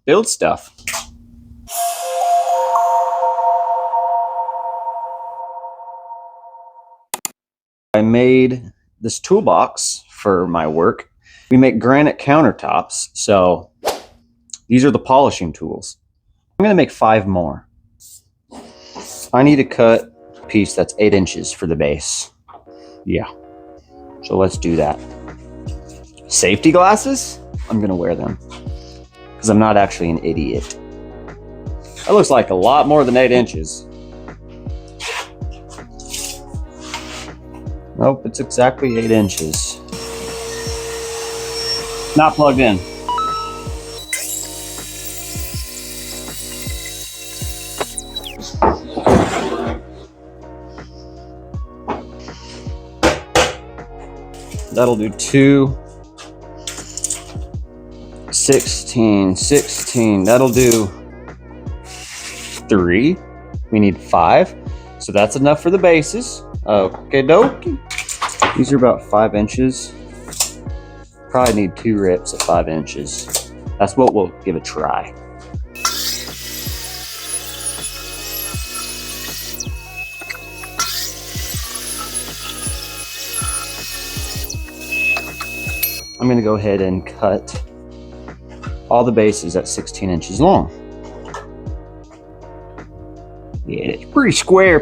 build stuff. I made this toolbox for my work. We make granite countertops, so these are the polishing tools. I'm gonna make 5 more. I need to cut a piece that's 8 inches for the base. Yeah, so let's do that. Safety glasses? I'm gonna wear them because I'm not actually an idiot. That looks like a lot more than 8 inches. Nope, it's exactly 8 inches. Not plugged in. That'll do 2. 16. That'll do 3. We need 5. So that's enough for the bases. Okay, dokie. These are about 5 inches. Probably need 2 rips at 5 inches. That's what we'll give a try. I'm gonna go ahead and cut all the bases at 16 inches long. Yeah, it's pretty square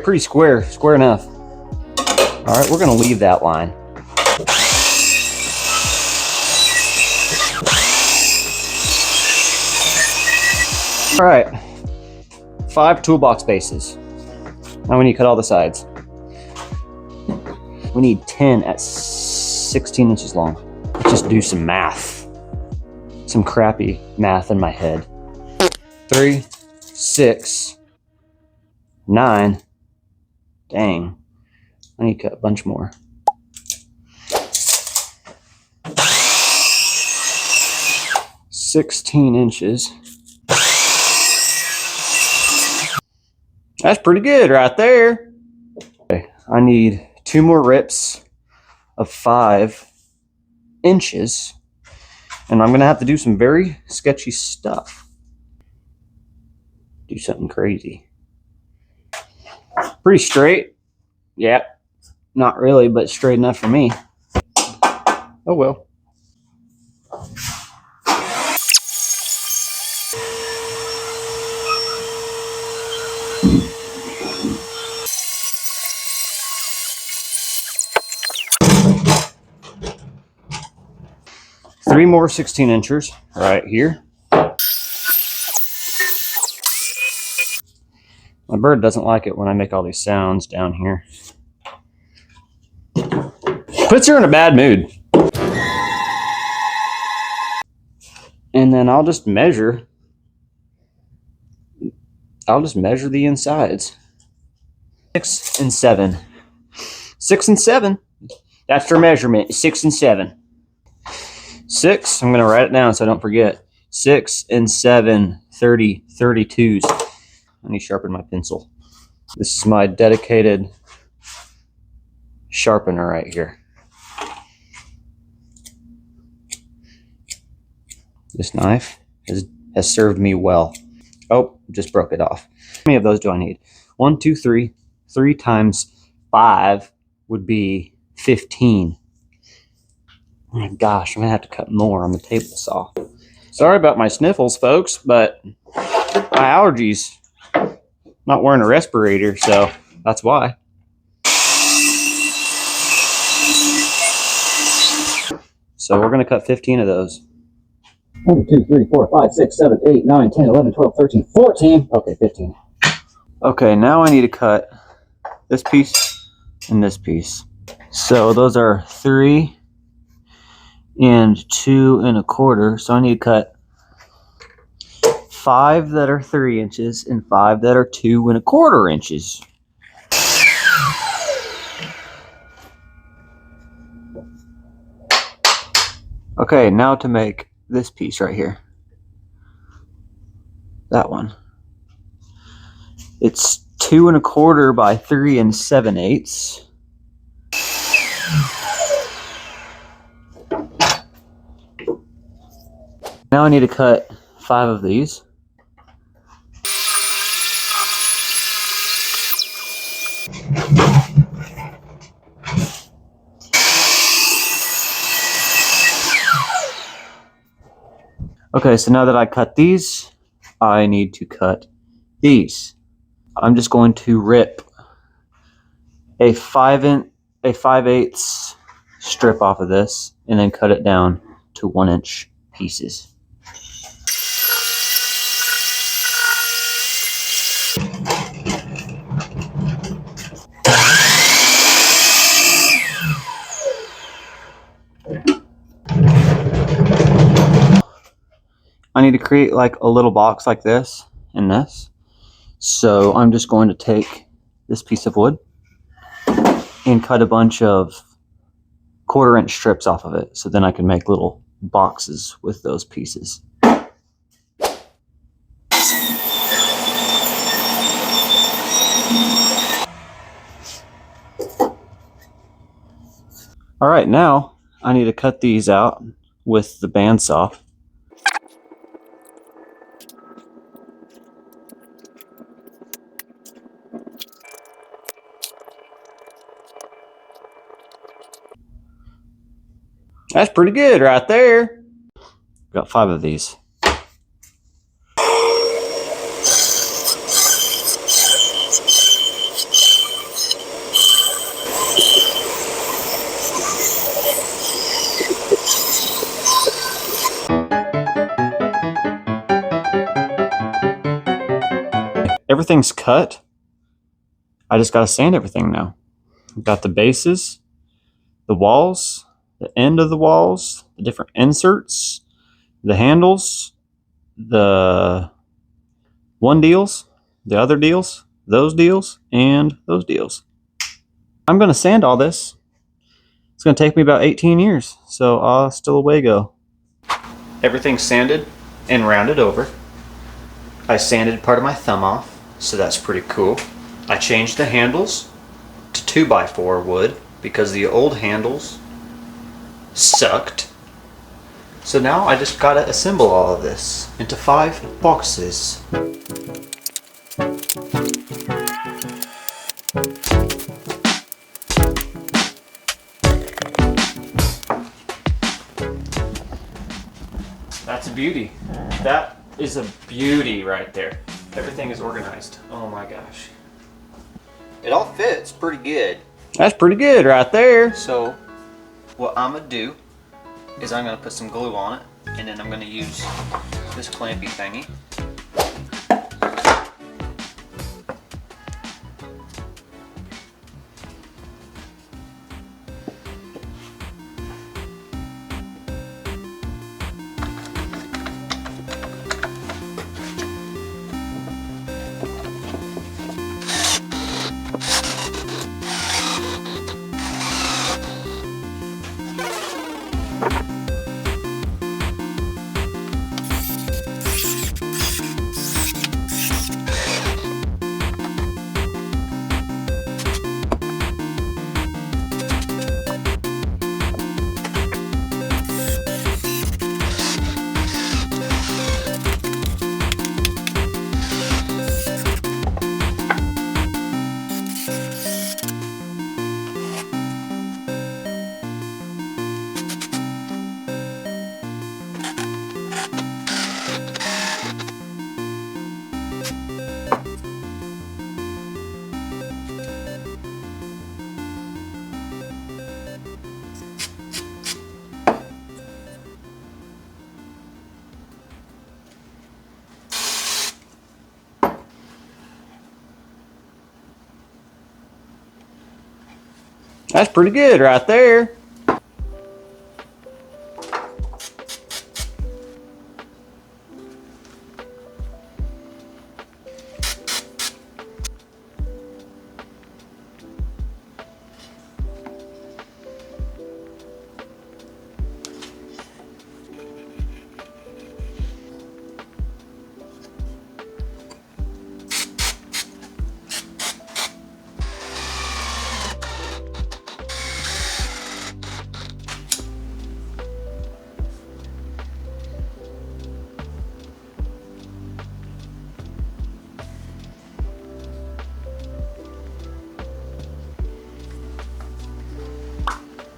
enough. All right, we're gonna leave that line. All right, 5 toolbox bases. Now we need to cut all the sides. We need 10 at 16 inches long. Let's just do some math. Some crappy math in my head. 3, 6, 9. Dang. I need to cut a bunch more. 16 inches. That's pretty good right there. Okay, I need 2 more rips of 5 inches. And I'm gonna have to do some very sketchy stuff. Do something crazy. Pretty straight. Yeah, not really, but straight enough for me. Oh well. Three more 16 inches right here. My bird doesn't like it when I make all these sounds down here. Puts her in a bad mood. And then I'll just measure the insides. 6 and 7. 6 and 7. That's their measurement. 6 and 7. 6, I'm going to write it down so I don't forget. 6 and 7, 30, 32s. I need to sharpen my pencil. This is my dedicated sharpener right here. This knife has served me well. Oh, just broke it off. How many of those do I need? 1, 2, 3. 3 times 5 would be 15. Oh my gosh, I'm gonna have to cut more on the table saw. Sorry about my sniffles, folks, but my allergies. Not wearing a respirator, so that's why. So we're gonna cut 15 of those. 1, 2, 3, 4, 5, 6, 7, 8, 9, 10, 11, 12, 13, 14. Okay, 15. Okay, now I need to cut this piece and this piece. So those are 3 and 2 1/4. So I need to cut 5 that are 3 inches and 5 that are 2 1/4 inches. Okay, now to make this piece right here. That one. It's 2 1/4 by 3 7/8. Now I need to cut 5 of these. Okay, so now that I cut these, I need to cut these. I'm just going to rip a 5/8 strip off of this and then cut it down to 1-inch pieces. I need to create like a little box like this and this. So I'm just going to take this piece of wood and cut a bunch of 1/4-inch strips off of it. So then I can make little boxes with those pieces. All right, now I need to cut these out with the bandsaw. That's pretty good right there. Got 5 of these. Everything's cut. I just gotta sand everything now. Got the bases, the walls, the end of the walls, the different inserts, the handles, the one deals, the other deals, and those deals. I'm gonna sand all this. It's gonna take me about 18 years, so still a way go. Everything's sanded and rounded over. I sanded part of my thumb off, so that's pretty cool. I changed the handles to 2x4 wood because the old handles sucked. So now I just gotta assemble all of this into 5 boxes. That's a beauty. That is a beauty right there. Everything is organized. Oh my gosh. It all fits pretty good. That's pretty good right there. So what I'm gonna do is I'm gonna put some glue on it, and then I'm gonna use this clampy thingy. That's pretty good right there.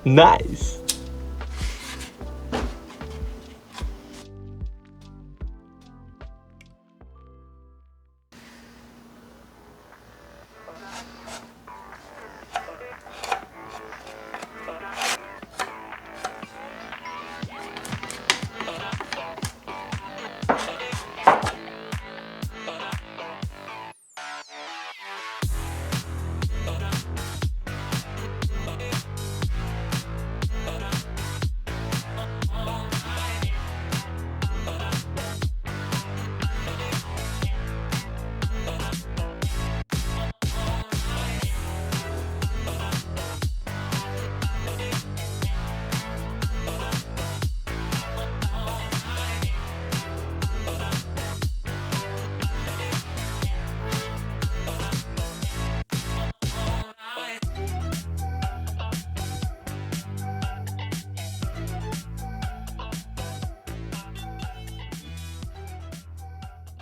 Nice.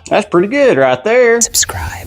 That's pretty good right there. Subscribe.